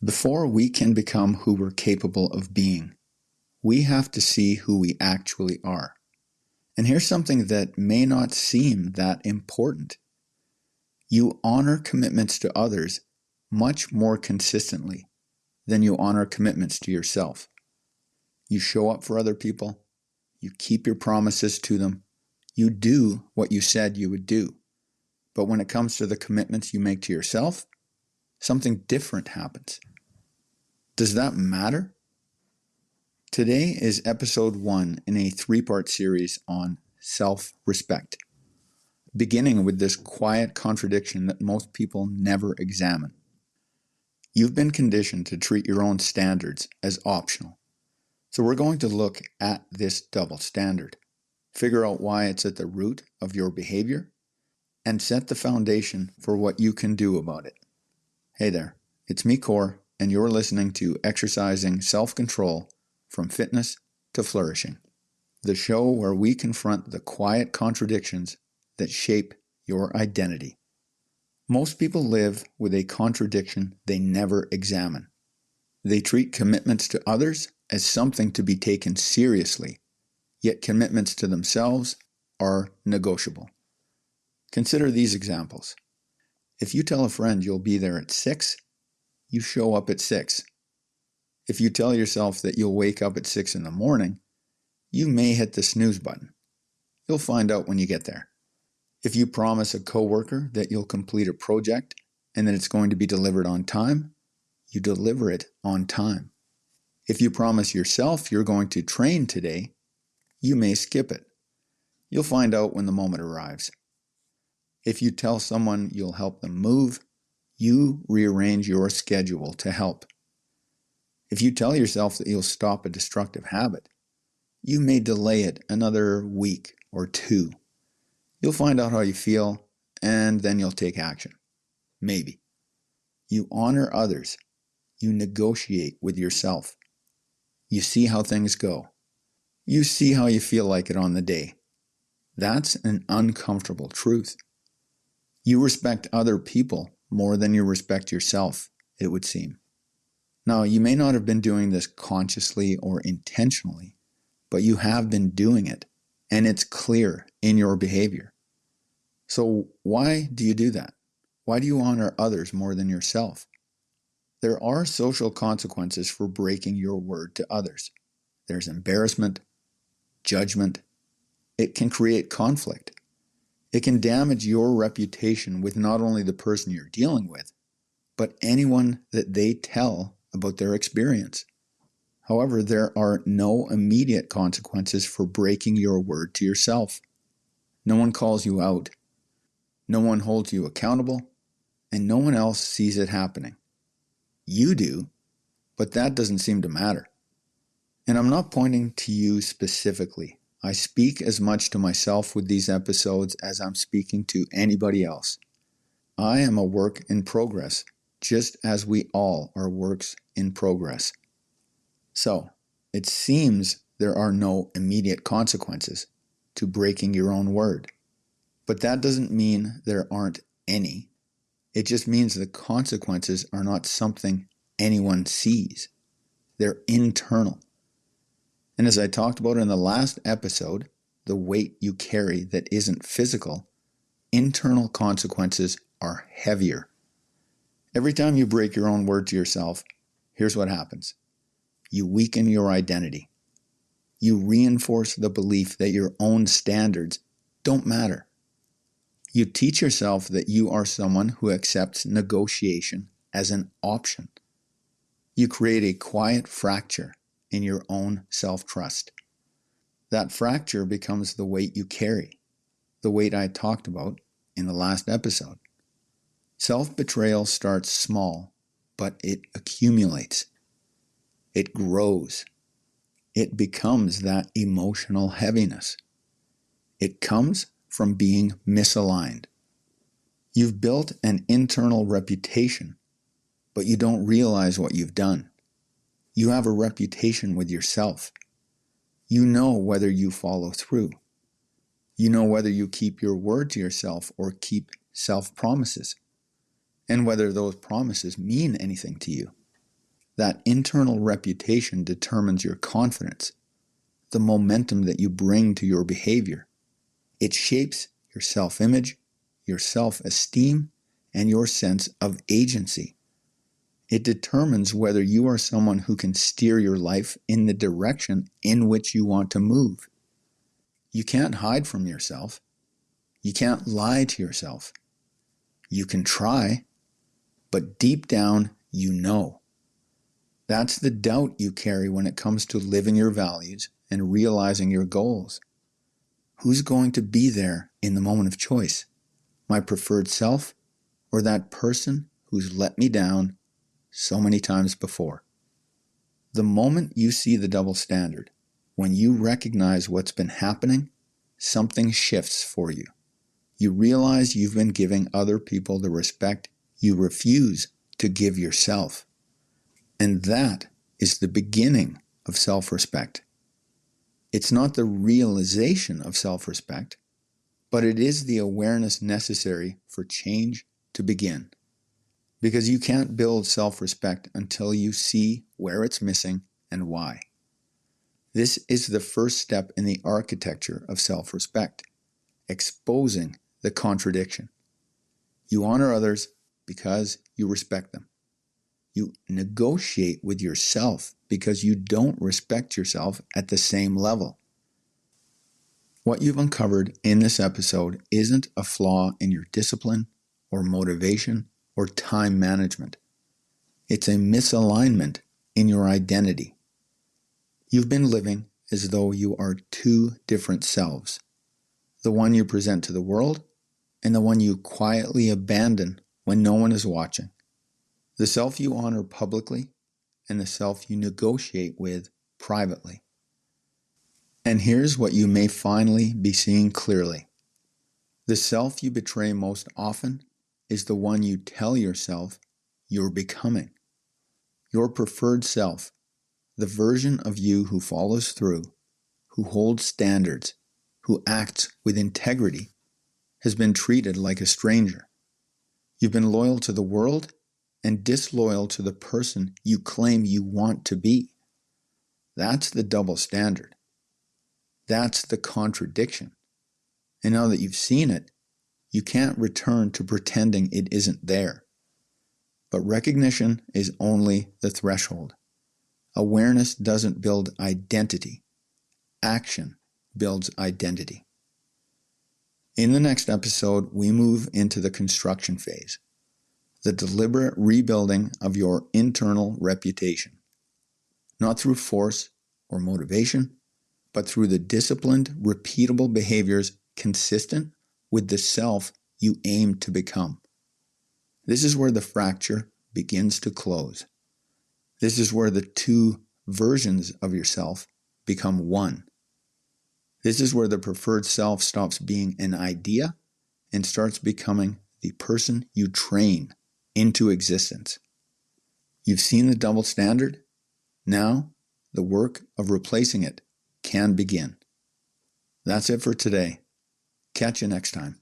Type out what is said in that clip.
Before we can become who we're capable of being, we have to see who we actually are. And here's something that may not seem that important. You honor commitments to others much more consistently than you honor commitments to yourself. You show up for other people, you keep your promises to them, you do what you said you would do. But when it comes to the commitments you make to yourself, something different happens. Does that matter? Today is episode 1 in a 3-part series on self-respect, beginning with this quiet contradiction that most people never examine. You've been conditioned to treat your own standards as optional. So we're going to look at this double standard, figure out why it's at the root of your behavior, and set the foundation for what you can do about it. Hey there, it's me, Core, and you're listening to Exercising Self-Control from Fitness to Flourishing, the show where we confront the quiet contradictions that shape your identity. Most people live with a contradiction they never examine. They treat commitments to others as something to be taken seriously, yet commitments to themselves are negotiable. Consider these examples. If you tell a friend you'll be there at 6, you show up at 6. If you tell yourself that you'll wake up at 6 in the morning, you may hit the snooze button. You'll find out when you get there. If you promise a coworker that you'll complete a project and that it's going to be delivered on time, you deliver it on time. If you promise yourself you're going to train today, you may skip it. You'll find out when the moment arrives. If you tell someone you'll help them move, you rearrange your schedule to help. If you tell yourself that you'll stop a destructive habit, you may delay it another week or 2. You'll find out how you feel, and then you'll take action. Maybe. You honor others. You negotiate with yourself. You see how things go. You see how you feel like it on the day. That's an uncomfortable truth. You respect other people more than you respect yourself, it would seem. Now, you may not have been doing this consciously or intentionally, but you have been doing it, and it's clear in your behavior. So why do you do that? Why do you honor others more than yourself? There are social consequences for breaking your word to others. There's embarrassment, judgment. It can create conflict. It can damage your reputation with not only the person you're dealing with, but anyone that they tell about their experience. However, there are no immediate consequences for breaking your word to yourself. No one calls you out. No one holds you accountable, and no one else sees it happening. You do, but that doesn't seem to matter. And I'm not pointing to you specifically. I speak as much to myself with these episodes as I'm speaking to anybody else. I am a work in progress, just as we all are works in progress. So, it seems there are no immediate consequences to breaking your own word. But that doesn't mean there aren't any. It just means the consequences are not something anyone sees. They're internal. And as I talked about in the last episode, the weight you carry that isn't physical, internal consequences are heavier. Every time you break your own word to yourself, here's what happens. You weaken your identity. You reinforce the belief that your own standards don't matter. You teach yourself that you are someone who accepts negotiation as an option. You create a quiet fracture in your own self-trust. That fracture becomes the weight you carry, the weight I talked about in the last episode. Self-betrayal starts small, but it accumulates. It grows. It becomes that emotional heaviness. It comes from being misaligned. You've built an internal reputation, but you don't realize what you've done. You have a reputation with yourself. You know whether you follow through. You know whether you keep your word to yourself or keep self-promises, and whether those promises mean anything to you. That internal reputation determines your confidence, the momentum that you bring to your behavior. It shapes your self-image, your self-esteem, and your sense of agency. It determines whether you are someone who can steer your life in the direction in which you want to move. You can't hide from yourself. You can't lie to yourself. You can try, but deep down, you know. That's the doubt you carry when it comes to living your values and realizing your goals. Who's going to be there in the moment of choice? My preferred self, or that person who's let me down so many times before? The moment you see the double standard, when you recognize what's been happening, something shifts for you. You realize you've been giving other people the respect you refuse to give yourself. And that is the beginning of self-respect. It's not the realization of self-respect, but it is the awareness necessary for change to begin. Because you can't build self-respect until you see where it's missing and why. This is the first step in the architecture of self-respect, exposing the contradiction. You honor others because you respect them. You negotiate with yourself because you don't respect yourself at the same level. What you've uncovered in this episode isn't a flaw in your discipline or motivation or time management. It's a misalignment in your identity. You've been living as though you are two different selves, the one you present to the world and the one you quietly abandon when no one is watching. The self you honor publicly and the self you negotiate with privately. And here's what you may finally be seeing clearly. The self you betray most often is the one you tell yourself you're becoming. Your preferred self, the version of you who follows through, who holds standards, who acts with integrity, has been treated like a stranger. You've been loyal to the world and disloyal to the person you claim you want to be. That's the double standard. That's the contradiction. And now that you've seen it, you can't return to pretending it isn't there. But recognition is only the threshold. Awareness doesn't build identity. Action builds identity. In the next episode, we move into the construction phase, the deliberate rebuilding of your internal reputation. Not through force or motivation, but through the disciplined, repeatable behaviors consistent with the self you aim to become. This is where the fracture begins to close. This is where the two versions of yourself become one. This is where the preferred self stops being an idea and starts becoming the person you train into existence. You've seen the double standard. Now, the work of replacing it can begin. That's it for today. Catch you next time.